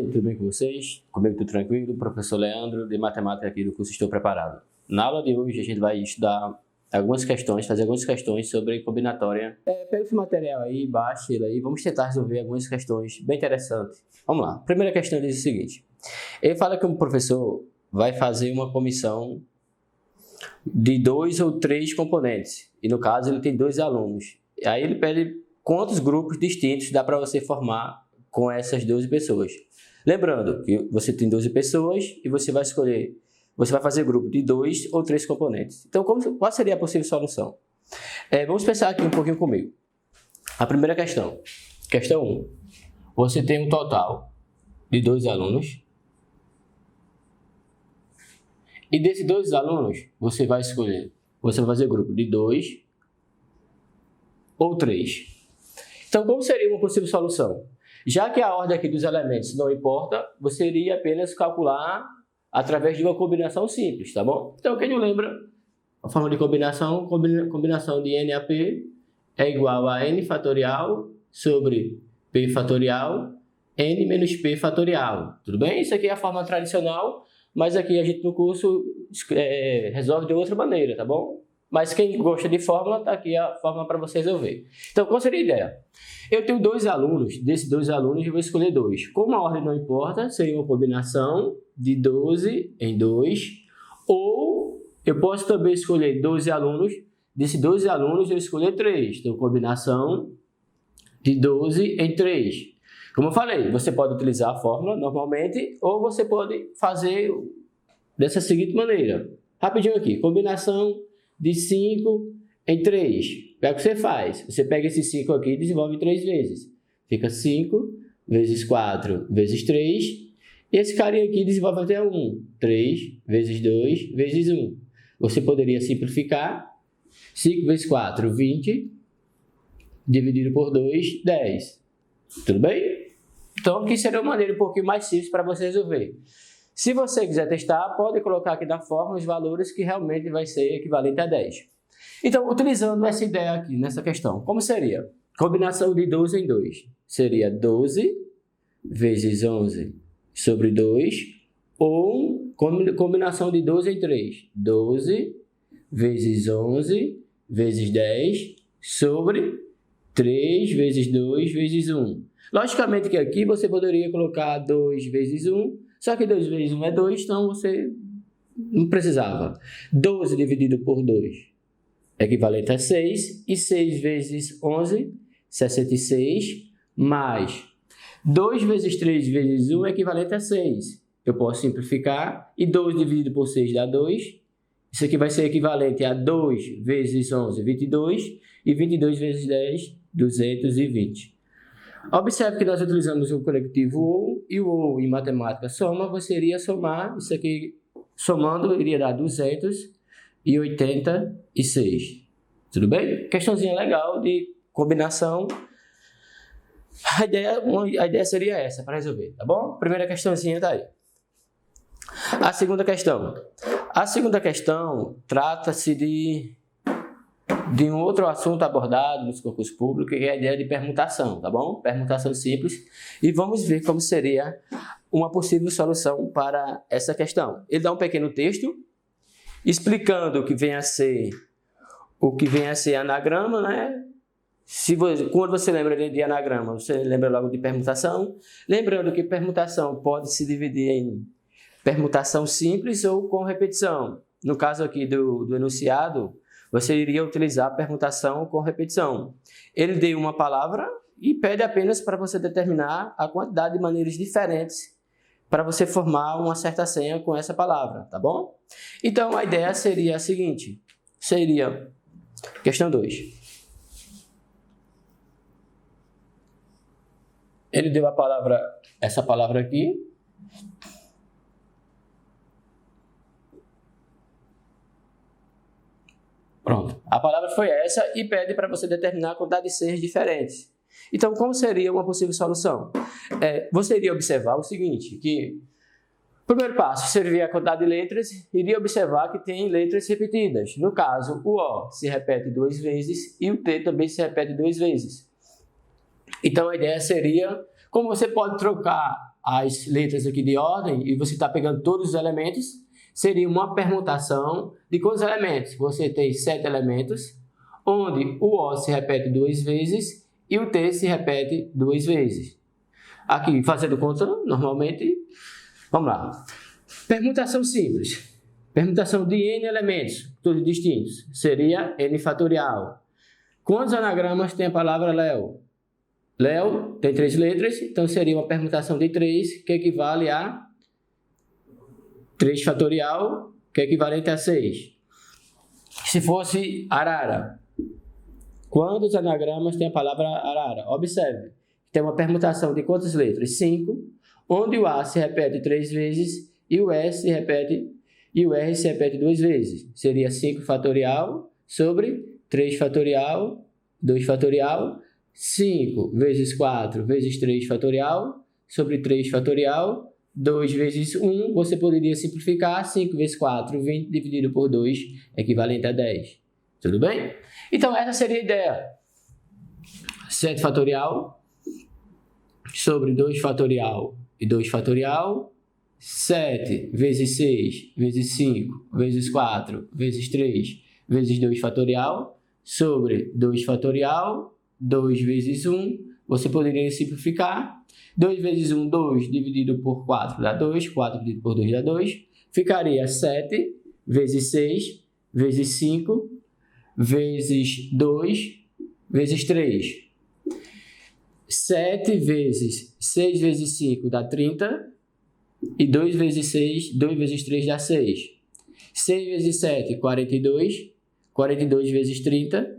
tudo bem com vocês? Comigo tudo tranquilo? Professor Leandro, de matemática aqui do curso Estou Preparado. Na aula de hoje a gente vai estudar algumas questões, fazer algumas questões sobre combinatória. Pega esse material aí, baixa ele aí, vamos tentar resolver algumas questões bem interessantes. Vamos lá, a primeira questão diz o seguinte: ele fala que o professor vai fazer uma comissão de 2 ou 3 componentes, e no caso ele tem 2 alunos. Aí ele pede quantos grupos distintos dá para você formar com essas 12 pessoas. Lembrando que você tem 12 pessoas e você vai escolher, você vai fazer grupo de 2 ou 3 componentes. Então, qual seria a possível solução? Vamos pensar aqui um pouquinho comigo. A primeira questão. Questão 1. Você tem um total de 2 alunos. E desses 2 alunos, você vai escolher, você vai fazer grupo de 2 ou 3. Então, como seria uma possível solução? Já que a ordem aqui dos elementos não importa, você iria apenas calcular através de uma combinação simples, tá bom? Então, quem não lembra, a forma de combinação, combinação de NAP é igual a N fatorial sobre P fatorial, N menos P fatorial. Tudo bem? Isso aqui é a forma tradicional, mas aqui a gente no curso resolve de outra maneira, tá bom? Mas quem gosta de fórmula, tá aqui a fórmula para você resolver. Então, qual seria a ideia? Eu tenho 2 alunos, desses 2 alunos eu vou escolher 2. Como a ordem não importa, seria uma combinação de 12 em 2, ou eu posso também escolher 12 alunos, desses 12 alunos eu escolher 3. Então, combinação de 12 em 3. Como eu falei, você pode utilizar a fórmula normalmente, ou você pode fazer dessa seguinte maneira. Rapidinho aqui, combinação de 5 em 3. O que você faz? Você pega esse 5 aqui e desenvolve 3 vezes. Fica 5 vezes 4 vezes 3. E esse carinha aqui desenvolve até 1. 3 vezes 2 vezes 1. Você poderia simplificar. 5 vezes 4, 20. Dividido por 2, 10. Tudo bem? Então, aqui seria uma maneira um pouquinho mais simples para você resolver. Se você quiser testar, pode colocar aqui na fórmula os valores que realmente vai ser equivalente a 10. Então, utilizando essa ideia aqui, nessa questão, como seria? Combinação de 12 em 2. Seria 12 vezes 11 sobre 2, ou combinação de 12 em 3. 12 vezes 11 vezes 10 sobre 3 vezes 2 vezes 1. Logicamente que aqui você poderia colocar 2 vezes 1, só que 2 vezes 1 é 2, então você não precisava. 12 dividido por 2 é equivalente a 6, e 6 vezes 11, 66, mais 2 vezes 3 vezes 1 é equivalente a 6. Eu posso simplificar, e 2 dividido por 6 dá 2. Isso aqui vai ser equivalente a 2 vezes 11, 22, e 22 vezes 10, 220. Observe que nós utilizamos o conectivo OU, e o OU em matemática soma, você iria somar, isso aqui somando iria dar 286. Tudo bem? Questãozinha legal de combinação. A ideia seria essa para resolver, tá bom? Primeira questãozinha tá aí. A segunda questão. A segunda questão trata-se de um outro assunto abordado nos concursos públicos, que é a ideia de permutação, tá bom? Permutação simples. E vamos ver como seria uma possível solução para essa questão. Ele dá um pequeno texto explicando o que vem a ser anagrama, né? Quando você lembra de anagrama, você lembra logo de permutação. Lembrando que permutação pode se dividir em permutação simples ou com repetição. No caso aqui do enunciado, você iria utilizar a permutação com repetição. Ele deu uma palavra e pede apenas para você determinar a quantidade de maneiras diferentes para você formar uma certa senha com essa palavra, tá bom? Então, a ideia seria a seguinte, seria questão 2. Ele deu essa palavra aqui. Pronto, a palavra foi essa e pede para você determinar a quantidade de senhas diferentes. Então, como seria uma possível solução? Você iria observar o seguinte, que o primeiro passo seria a quantidade de letras, iria observar que tem letras repetidas. No caso, o O se repete 2 vezes e o T também se repete 2 vezes. Então, a ideia seria, como você pode trocar as letras aqui de ordem e você está pegando todos os elementos, seria uma permutação de quantos elementos? Você tem 7 elementos, onde o O se repete 2 vezes e o T se repete 2 vezes. Aqui, fazendo conta, normalmente, vamos lá. Permutação simples. Permutação de N elementos, todos distintos, seria N fatorial. Quantos anagramas tem a palavra Léo? Léo tem 3 letras, então seria uma permutação de 3, que equivale a 3 fatorial, que é equivalente a 6. Se fosse arara, quantos anagramas tem a palavra arara? Observe, tem uma permutação de quantas letras? 5, onde o A se repete 3 vezes e o S se repete e o R se repete 2 vezes. Seria 5 fatorial sobre 3 fatorial, 2 fatorial, 5 vezes 4 vezes 3 fatorial sobre 3 fatorial, 2 vezes 1, você poderia simplificar, 5 vezes 4, 20 dividido por 2, equivalente a 10. Tudo bem? Então, essa seria a ideia. 7 fatorial sobre 2 fatorial e 2 fatorial, 7 vezes 6 vezes 5 vezes 4 vezes 3 vezes 2 fatorial sobre 2 fatorial, 2 vezes 1, você poderia simplificar. 2 vezes 1, 2, dividido por 4 dá 2, 4 dividido por 2 dá 2. Ficaria 7 vezes 6 vezes 5 vezes 2 vezes 3. 7 vezes 6 vezes 5 dá 30. E 2 vezes 6, 2 vezes 3 dá 6. 6 vezes 7, 42. 42 vezes 30.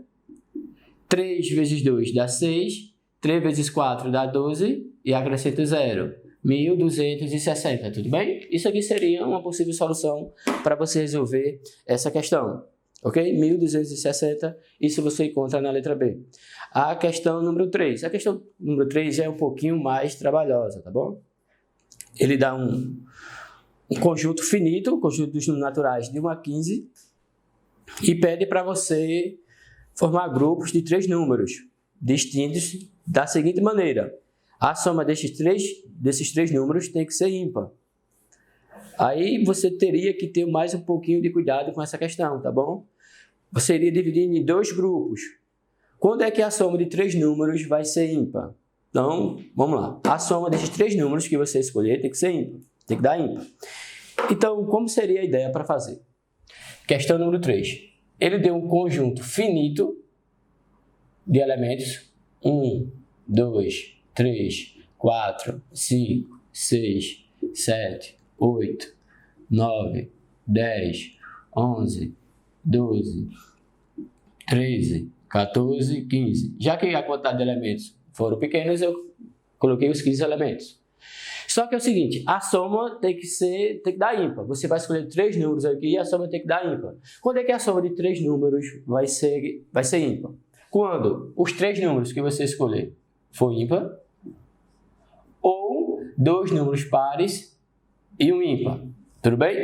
3 vezes 2 dá 6. 3 vezes 4 dá 12. E acrescenta 0. 1.260, tudo bem? Isso aqui seria uma possível solução para você resolver essa questão. Ok? 1.260, isso você encontra na letra B. A questão número 3. A questão número 3 é um pouquinho mais trabalhosa, tá bom? Ele dá um conjunto finito, um conjunto dos números naturais de 1 a 15, e pede para você formar grupos de 3 números distintos da seguinte maneira. A soma desses três números tem que ser ímpar. Aí você teria que ter mais um pouquinho de cuidado com essa questão, tá bom? Você iria dividir em 2 grupos. Quando é que a soma de 3 números vai ser ímpar? Então, vamos lá. A soma desses 3 números que você escolher tem que ser ímpar. Tem que dar ímpar. Então, como seria a ideia para fazer? Questão número 3. Ele deu um conjunto finito de elementos. 1, 2, 3, 4, 5, 6, 7, 8, 9, 10, 11, 12, 13, 14, 15. Já que a quantidade de elementos foram pequenos, eu coloquei os 15 elementos. Só que é o seguinte, a soma tem que dar ímpar. Você vai escolher 3 números aqui e a soma tem que dar ímpar. Quando é que a soma de 3 números vai ser ímpar? Quando os 3 números que você escolher for ímpar, ou 2 números pares e um ímpar. Tudo bem?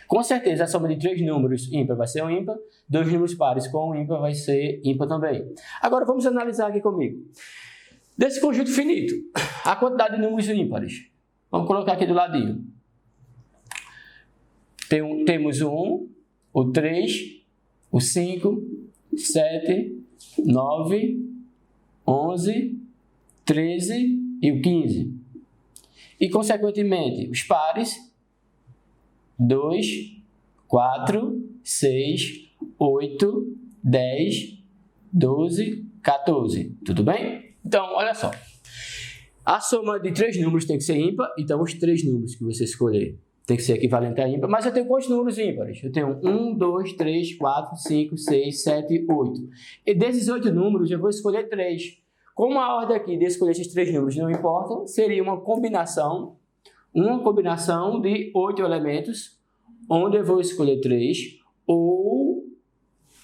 Com certeza a soma de 3 números ímpar vai ser um ímpar, 2 números pares com um ímpar vai ser ímpar também. Agora vamos analisar aqui comigo. Desse conjunto finito, a quantidade de números ímpares. Vamos colocar aqui do ladinho. Temos o 1, o 3, o 5, 7, 9, 11, 13 e o 15. E, consequentemente, os pares 2, 4, 6, 8, 10, 12, 14. Tudo bem? Então, olha só. A soma de 3 números tem que ser ímpar, então os 3 números que você escolher tem que ser equivalente a ímpar. Mas eu tenho quantos números ímpares? Eu tenho 1, 2, 3, 4, 5, 6, 7, 8. E desses 8 números eu vou escolher 3. Como a ordem aqui de escolher esses 3 números não importa, seria uma combinação de 8 elementos, onde eu vou escolher 3, ou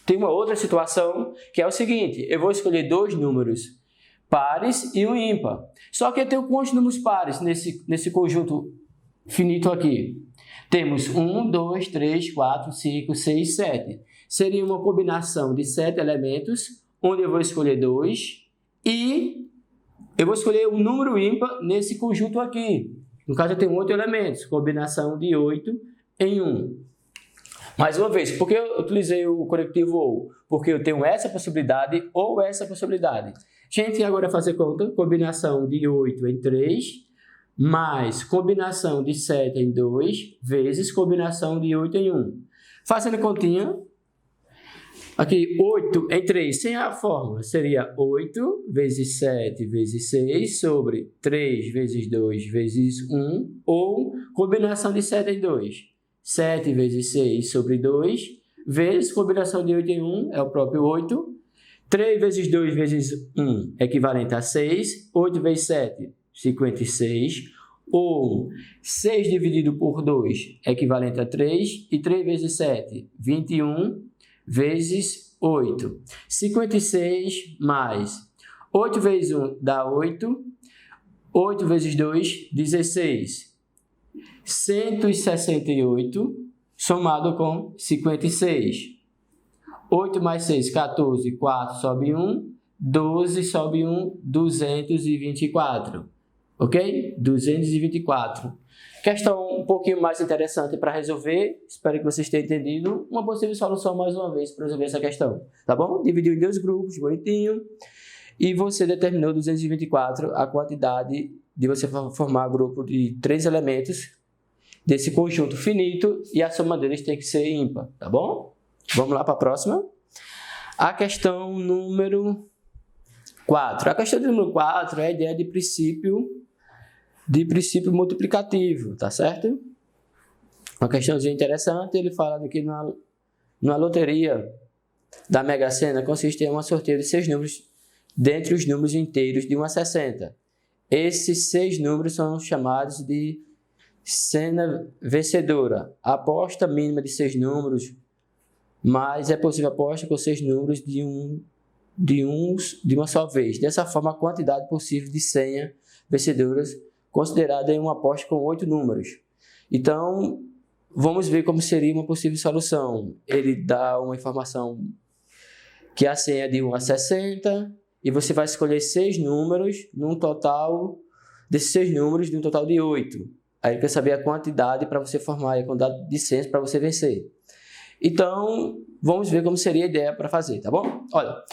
tem uma outra situação, que é o seguinte, eu vou escolher 2 números pares e um ímpar. Só que eu tenho quantos números pares nesse conjunto finito aqui? Temos 1, 2, 3, 4, 5, 6, 7. Seria uma combinação de 7 elementos, onde eu vou escolher 2 e eu vou escolher um número ímpar nesse conjunto aqui. No caso, eu tenho 8 elementos, combinação de 8 em 1. Mais uma vez, por que eu utilizei o conectivo ou? Porque eu tenho essa possibilidade ou essa possibilidade. Gente, agora fazer conta, combinação de 8 em 3, mais combinação de 7 em 2, vezes combinação de 8 em 1. Fazendo continha, aqui 8 em 3, sem a fórmula, seria 8 vezes 7 vezes 6 sobre 3 vezes 2 vezes 1, ou combinação de 7 em 2. 7 vezes 6 sobre 2, vezes combinação de 8 em 1, é o próprio 8. 3 vezes 2 vezes 1 é equivalente a 6. 8 vezes 7, 56. Ou 6 dividido por 2 é equivalente a 3. E 3 vezes 7, 21, vezes 8. 56 mais 8 vezes 1 dá 8. 8 vezes 2, 16. 168 somado com 56. 8 mais 6, 14. 4 sobe 1. 12 sobe 1. 224. Ok? 224. Questão um pouquinho mais interessante para resolver. Espero que vocês tenham entendido. Uma possível solução mais uma vez para resolver essa questão. Tá bom? Dividiu em 2 grupos, bonitinho. E você determinou 224, a quantidade de você formar grupo de 3 elementos desse conjunto finito, e a soma deles tem que ser ímpar, tá bom? Vamos lá para a próxima. A questão número 4. A questão número 4 é a ideia de princípio multiplicativo, tá certo? Uma questãozinha interessante, ele fala que na loteria da Mega Sena consiste em um sorteio de 6 números dentre os números inteiros de 1 a 60. Esses 6 números são chamados de cena vencedora. A aposta mínima de 6 números, mas é possível aposta com 6 números de uma só vez. Dessa forma, a quantidade possível de senha vencedoras considerada em uma aposta com 8 números. Então, vamos ver como seria uma possível solução. Ele dá uma informação que a senha é de 1 a 60 e você vai escolher 6 números num total desses 6 números de um total de 8. Aí ele quer saber a quantidade para você formar, a quantidade de senhas para você vencer. Então, vamos ver como seria a ideia para fazer, tá bom? Olha,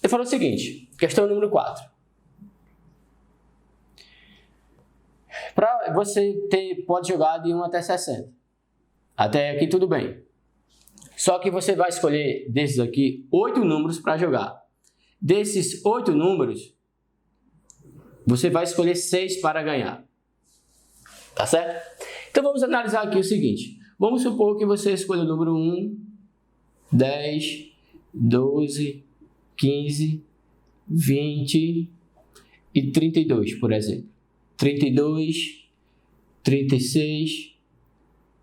ele falou o seguinte, questão número 4. Para você pode jogar de 1 até 60. Até aqui tudo bem. Só que você vai escolher desses aqui 8 números para jogar. Desses 8 números, você vai escolher 6 para ganhar. Tá certo? Então vamos analisar aqui o seguinte. Vamos supor que você escolha o número 1, 10, 12, 15, 20 e 32, por exemplo. 32, 36,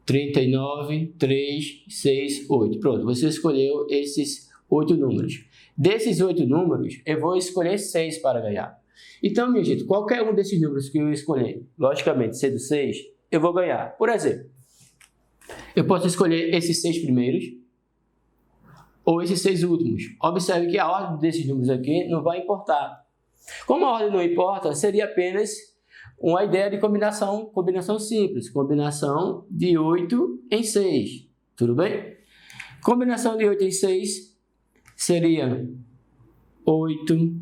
39, 3, 6, 8. Pronto, você escolheu esses 8 números. Desses 8 números, eu vou escolher 6 para ganhar. Então, minha gente, qualquer um desses números que eu escolher, logicamente, sendo 6, eu vou ganhar. Por exemplo, eu posso escolher esses 6 primeiros ou esses 6 últimos. Observe que a ordem desses números aqui não vai importar. Como a ordem não importa, seria apenas uma ideia de combinação simples. Combinação de 8 em 6. Tudo bem? Combinação de 8 em 6 seria 8,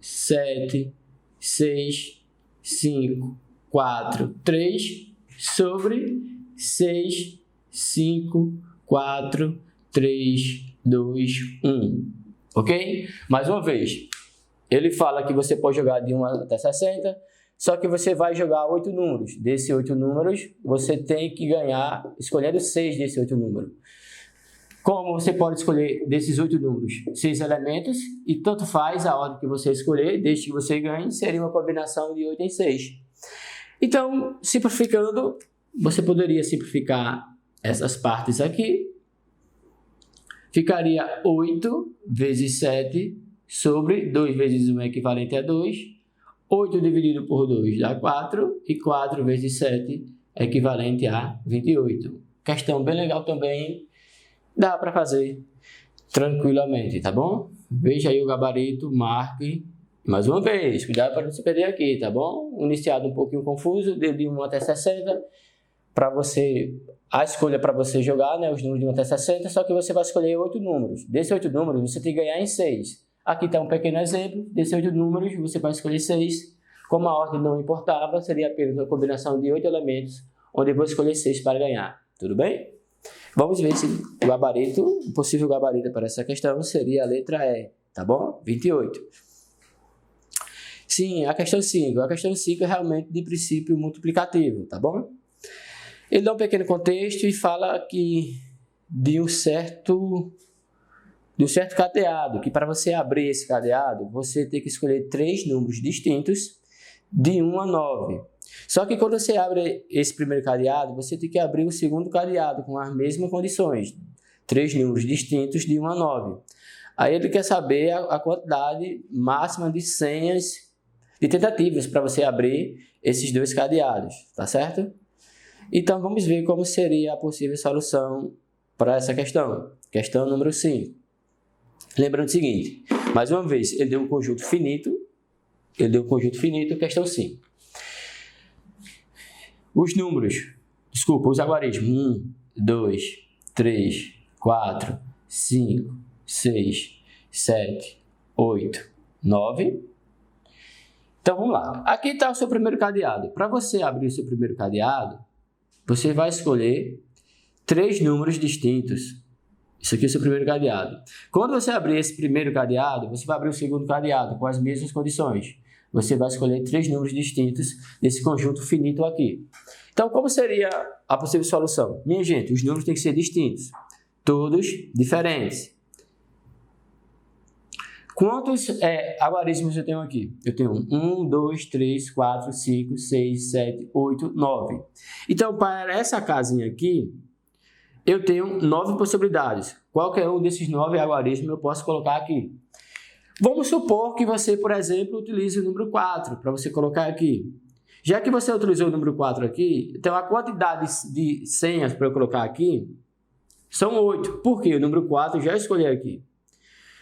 7, 6, 5, 4, 3 sobre 6, 5, 4, 3, 2, 1. Ok? Mais uma vez, ele fala que você pode jogar de 1 até 60, só que você vai jogar 8 números. Desses 8 números, você tem que ganhar escolhendo 6 desses 8 números. Como você pode escolher desses 8 números 6 elementos, e tanto faz a ordem que você escolher, desde que você ganhe, seria uma combinação de 8 em 6. Então, simplificando, você poderia simplificar essas partes aqui. Ficaria 8 vezes 7 sobre 2 vezes 1 é equivalente a 2. 8 dividido por 2 dá 4, e 4 vezes 7 é equivalente a 28. Questão bem legal também. Dá para fazer tranquilamente, tá bom? Veja aí o gabarito, marque Mais uma vez, cuidado para não se perder aqui, tá bom? Iniciado um pouquinho confuso, deu de 1 até 60. A escolha para você jogar, né, os números de 1 até 60, só que você vai escolher 8 números. Desses 8 números, você tem que ganhar em 6. Aqui está um pequeno exemplo. Desses 8 números, você vai escolher 6. Como a ordem não importava, seria apenas uma combinação de 8 elementos, onde eu vou escolher 6 para ganhar. Tudo bem? Vamos ver se o possível gabarito para essa questão seria a letra E, tá bom? 28. Sim, a questão 5. A questão 5 é realmente de princípio multiplicativo, tá bom? Ele dá um pequeno contexto e fala que de um certo cadeado, que para você abrir esse cadeado, você tem que escolher 3 números distintos de 1 a 9. Só que quando você abre esse primeiro cadeado, você tem que abrir o segundo cadeado com as mesmas condições. 3 números distintos de 1 a 9. Aí ele quer saber a quantidade máxima de senhas, de tentativas para você abrir esses 2 cadeados, tá certo? Então vamos ver como seria a possível solução para essa questão. Questão número 5. Lembrando o seguinte, mais uma vez, ele deu um conjunto finito, questão 5. Os algarismos 1, 2, 3, 4, 5, 6, 7, 8, 9. Então vamos lá. Aqui está o seu primeiro cadeado. Para você abrir o seu primeiro cadeado, você vai escolher 3 números distintos. Isso aqui é o seu primeiro cadeado. Quando você abrir esse primeiro cadeado, você vai abrir o segundo cadeado com as mesmas condições. Você vai escolher 3 números distintos desse conjunto finito aqui. Então, como seria a possível solução? Minha gente, os números têm que ser distintos. Todos diferentes. Quantos algarismos eu tenho aqui? Eu tenho 1, 2, 3, 4, 5, 6, 7, 8, 9. Então, para essa casinha aqui, eu tenho 9 possibilidades. Qualquer um desses 9 algarismos eu posso colocar aqui. Vamos supor que você, por exemplo, utilize o número 4 para você colocar aqui. Já que você utilizou o número 4 aqui, então a quantidade de senhas para eu colocar aqui são 8. Por quê? O número 4 eu já escolhi aqui.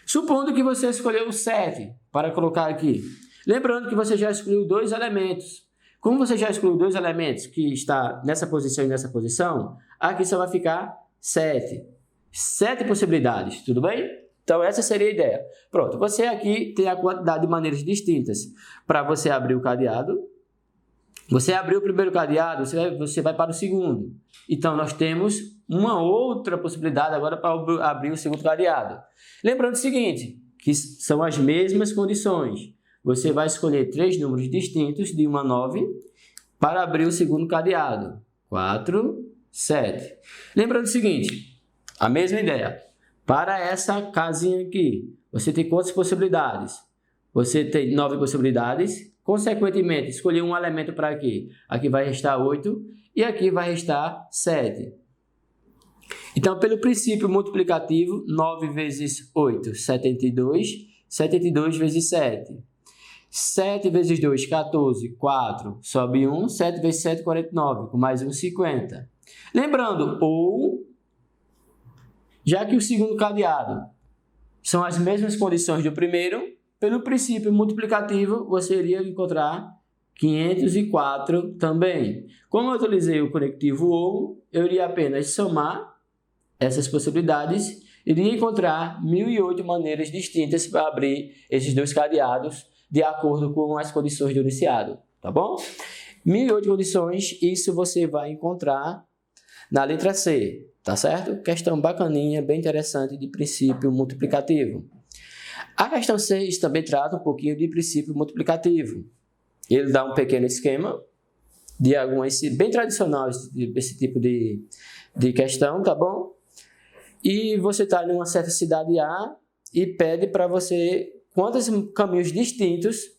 Supondo que você escolheu o 7 para colocar aqui. Lembrando que você já excluiu 2 elementos. Como você já excluiu 2 elementos que está nessa posição e nessa posição, aqui só vai ficar 7. 7 possibilidades, tudo bem? Então essa seria a ideia. Pronto, você aqui tem a quantidade de maneiras distintas para você abrir o cadeado. Você abriu o primeiro cadeado, você vai para o segundo. Então nós temos uma outra possibilidade agora para abrir o segundo cadeado. Lembrando o seguinte, que são as mesmas condições. Você vai escolher 3 números distintos de 1 a 9 para abrir o segundo cadeado. 4, 7. Lembrando o seguinte, a mesma ideia. Para essa casinha aqui, você tem quantas possibilidades? Você tem 9 possibilidades. Consequentemente, escolher um elemento para aqui. Aqui vai restar 8 e aqui vai restar 7. Então, pelo princípio multiplicativo, 9 vezes 8, 72. 72 vezes 7. 7 vezes 2, 14. 4, sobe 1. 7 vezes 7, 49. Com mais 1, 50. Lembrando, já que o segundo cadeado são as mesmas condições do primeiro, pelo princípio multiplicativo, você iria encontrar 504 também. Como eu utilizei o conectivo ou, eu iria apenas somar essas possibilidades e iria encontrar 1008 maneiras distintas para abrir esses 2 cadeados de acordo com as condições do enunciado, tá bom? 1008 condições, isso você vai encontrar na letra C, tá certo? Questão bacaninha, bem interessante de princípio multiplicativo. A questão 6 também trata um pouquinho de princípio multiplicativo. Ele dá um pequeno esquema de algumas bem tradicionais desse tipo de questão, tá bom? E você está em uma certa cidade A e pede para você quantos caminhos distintos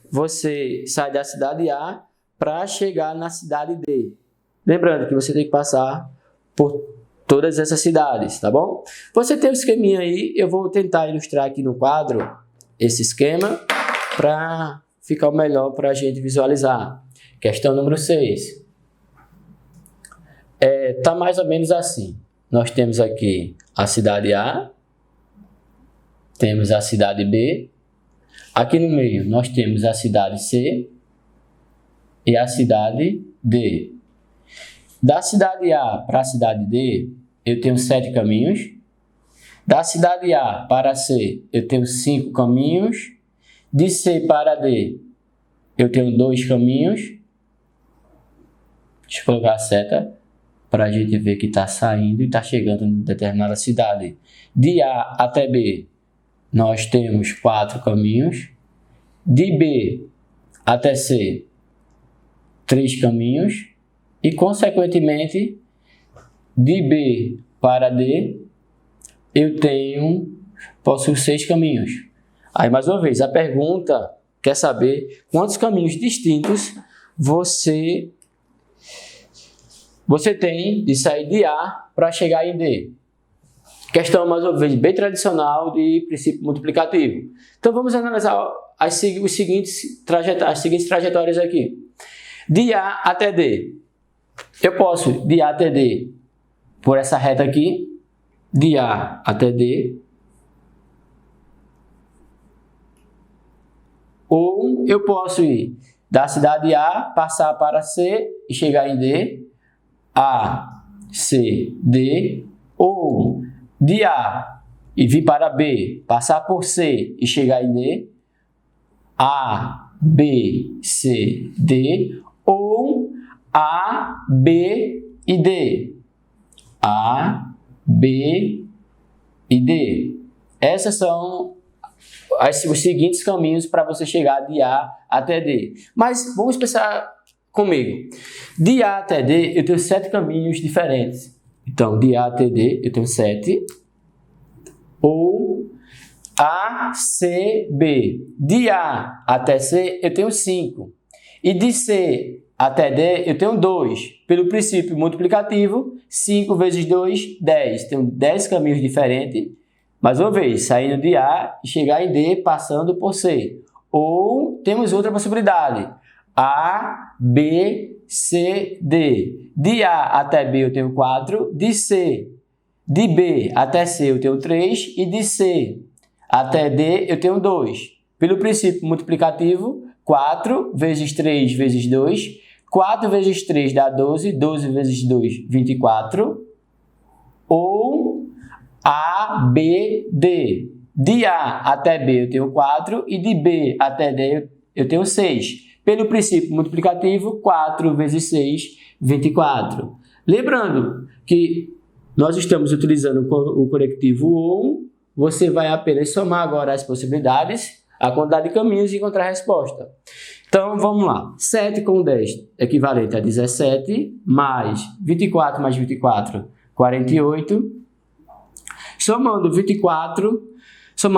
você sai da cidade A para chegar na cidade D. Lembrando que você tem que passar por todas essas cidades, tá bom? Você tem um esqueminha aí, eu vou tentar ilustrar aqui no quadro esse esquema para ficar melhor para a gente visualizar. Questão número 6. Tá mais ou menos assim. Nós temos aqui a cidade A, temos a cidade B, Aqui no meio nós temos a cidade C e a cidade D. Da cidade A para a cidade D, eu tenho 7 caminhos. Da cidade A para C, eu tenho 5 caminhos. De C para D, eu tenho 2 caminhos. Deixa eu colocar a seta para a gente ver que está saindo e está chegando em determinada cidade. De A até B, nós temos 4 caminhos. De B até C, 3 caminhos. E, consequentemente, de B para D, eu possuo 6 caminhos. Aí, mais uma vez, a pergunta quer saber quantos caminhos distintos você tem de sair de A para chegar em D. Questão, mais uma vez, bem tradicional de princípio multiplicativo. Então, vamos analisar as seguintes trajetórias aqui. De A até D. Eu posso, de A até D, por essa reta aqui, de A até D. Ou eu posso ir da cidade A, passar para C e chegar em D. A, C, D. Ou de A e vir para B, passar por C e chegar em D. A, B, C, D. Ou A, B e D. A, B e D. Essas são os seguintes caminhos para você chegar de A até D. Mas vamos pensar comigo. De A até D, eu tenho 7 caminhos diferentes. Então, de A até D, eu tenho 7. Ou A, C, B. De A até C, eu tenho 5. E de C até D, eu tenho 2. Pelo princípio multiplicativo, 5 vezes 2, 10. Tenho 10 caminhos diferentes. Mais uma vez, saindo de A e chegar em D, passando por C. Ou temos outra possibilidade. A, B, C, D. De A até B eu tenho 4. De B até C eu tenho 3. E de C até D eu tenho 2. Pelo princípio multiplicativo, 4 vezes 3 vezes 2. 4 vezes 3 dá 12. 12 vezes 2, 24. Ou A, B, D. De A até B eu tenho 4 e de B até D eu tenho 6. Pelo princípio multiplicativo, 4 vezes 6, 24. Lembrando que nós estamos utilizando o conectivo ON, você vai apenas somar agora as possibilidades, a quantidade de caminhos e encontrar a resposta. Então, vamos lá. 7 com 10 equivalente a 17, mais 24 mais 24, 48. Somando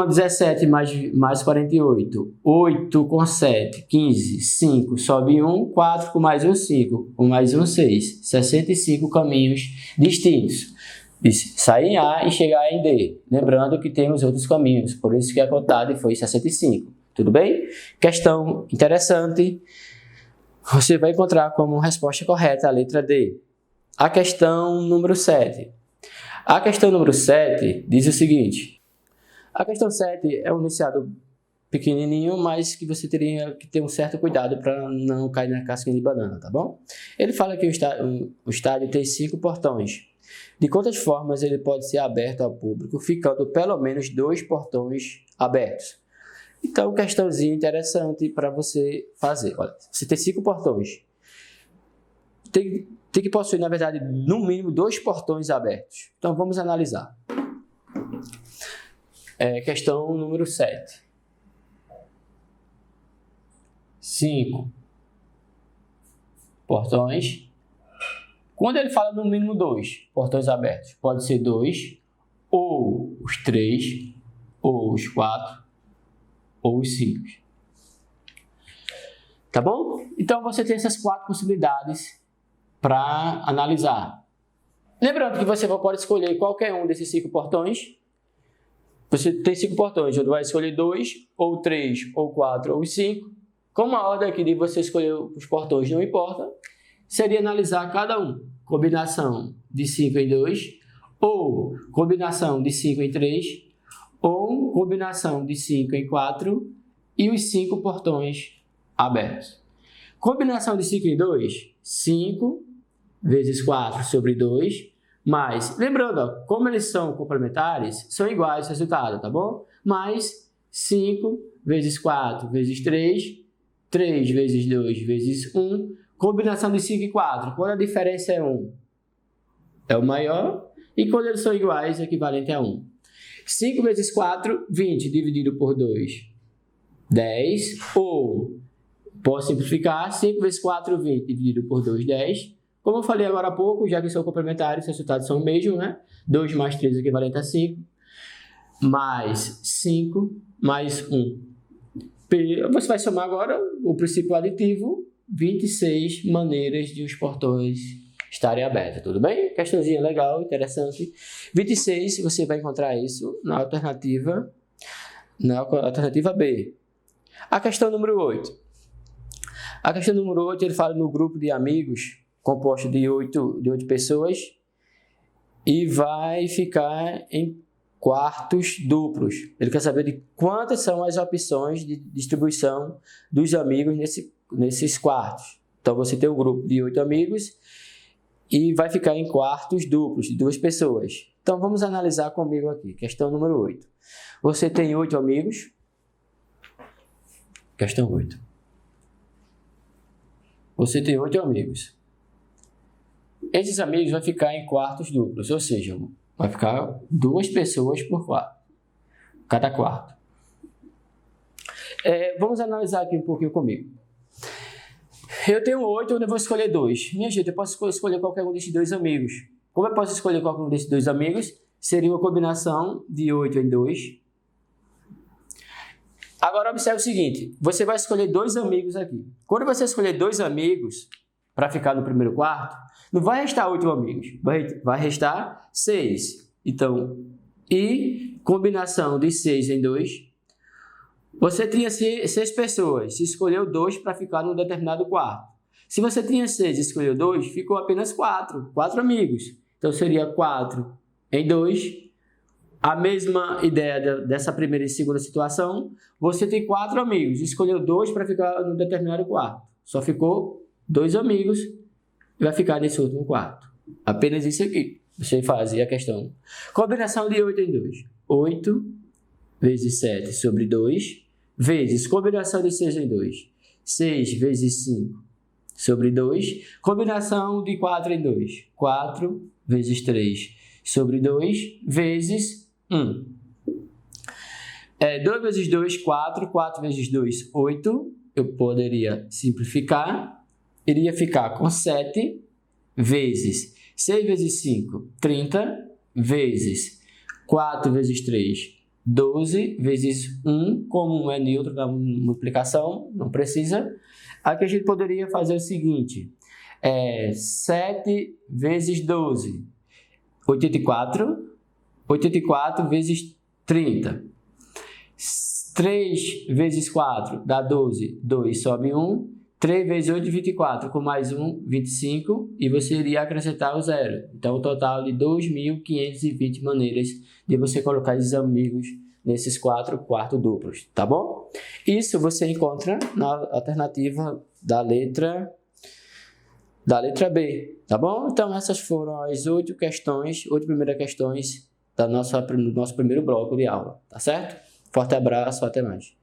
17 mais 48, 8 com 7, 15, 5, sobe 1, 4 com mais 1, 5, com mais 1, 6, 65 caminhos distintos. Sair em A e chegar em D. Lembrando que temos outros caminhos, por isso que a quantidade foi 65. Tudo bem? Questão interessante. Você vai encontrar como resposta correta a letra D. A questão número 7. A questão número 7 diz o seguinte. A questão 7 é um enunciado pequenininho, mas que você teria que ter um certo cuidado para não cair na casquinha de banana, tá bom? Ele fala que o estádio tem 5 portões. De quantas formas ele pode ser aberto ao público, ficando pelo menos 2 portões abertos? Então, questãozinha interessante para você fazer. Olha, você tem 5 portões. Tem que possuir, na verdade, no mínimo 2 portões abertos. Então, vamos analisar. Questão número 7. 5 portões. Quando ele fala no mínimo 2 portões abertos, pode ser 2, ou os 3, ou os 4, ou os 5. Tá bom? Então, você tem essas 4 possibilidades para analisar. Lembrando que você pode escolher qualquer um desses 5 portões. Você tem 5 portões, você vai escolher 2, ou 3, ou 4, ou 5. Como a ordem aqui de você escolher os portões não importa, seria analisar cada um. Combinação de 5 em 2, ou combinação de 5 em 3, ou combinação de 5 em 4, e os 5 portões abertos. Combinação de 5 em 2, 5 vezes 4 sobre 2, mais, lembrando, ó, como eles são complementares, são iguais o resultado, tá bom? Mais 5 vezes 4 vezes 3, 3 vezes 2 vezes 1, combinação de 5 e 4, quando a diferença é 1, é o maior, e quando eles são iguais, é equivalente a 1. 5 vezes 4, 20, dividido por 2, 10, ou, posso simplificar, 5 vezes 4, 20, dividido por 2, 10. Como eu falei agora há pouco, já que são complementares, os resultados são o mesmo, né? 2 mais 3 é equivalente a 5, mais 5, mais 1. Você vai somar agora o princípio aditivo, 26 maneiras de os portões estarem abertos, tudo bem? Questãozinha legal, interessante. 26, você vai encontrar isso na alternativa B. A questão número 8. A questão número 8, ele fala no grupo de amigos, composto de 8 pessoas, e vai ficar em quartos duplos. Ele quer saber de quantas são as opções de distribuição dos amigos nesses quartos. Então, você tem um grupo de 8 amigos e vai ficar em quartos duplos, de 2 pessoas. Então, vamos analisar comigo aqui. Questão número 8. Você tem 8 amigos. Questão 8. Você tem 8 amigos. Esses amigos vão ficar em quartos duplos, ou seja, vai ficar 2 pessoas por quarto, cada quarto. Vamos analisar aqui um pouquinho comigo. Eu tenho 8, onde eu vou escolher 2. Minha gente, eu posso escolher qualquer um desses 2 amigos. Como eu posso escolher qualquer um desses 2 amigos? Seria uma combinação de 8 em 2. Agora, observe o seguinte. Você vai escolher 2 amigos aqui. Quando você escolher 2 amigos para ficar no primeiro quarto, não vai restar 8 amigos. Vai restar 6. Então, e combinação de 6 em 2. Você tinha 6 pessoas, se escolheu 2 para ficar num determinado quarto. Se você tinha 6 e escolheu 2, ficou apenas 4 amigos. Então, seria 4 em 2. A mesma ideia dessa primeira e segunda situação, você tem 4 amigos, escolheu 2 para ficar num determinado quarto. Só ficou 2 amigos e vai ficar nesse último quarto. Apenas isso aqui. Você fazia a questão. Combinação de 8 em 2. 8 vezes 7 sobre 2, vezes combinação de 6 em 2. 6 vezes 5 sobre 2. Combinação de 4 em 2. 4 vezes 3 sobre 2, vezes 1. 2 vezes 2, 4. 4 vezes 2, 8. Eu poderia simplificar. Iria ficar com 7, vezes 6 vezes 5, 30, vezes 4 vezes 3, 12, vezes 1, como 1 é neutro na multiplicação, não precisa. Aqui a gente poderia fazer o seguinte, 7 vezes 12, 84, 84 vezes 30, 3 vezes 4 dá 12, 2 sobe 1, 3 vezes 8, 24, com mais 1, 25, e você iria acrescentar o 0. Então, o total de 2.520 maneiras de você colocar esses amigos nesses 4 quartos duplos, tá bom? Isso você encontra na alternativa da letra B, tá bom? Então, essas foram as 8 primeiras questões do nosso primeiro bloco de aula, tá certo? Forte abraço, até mais.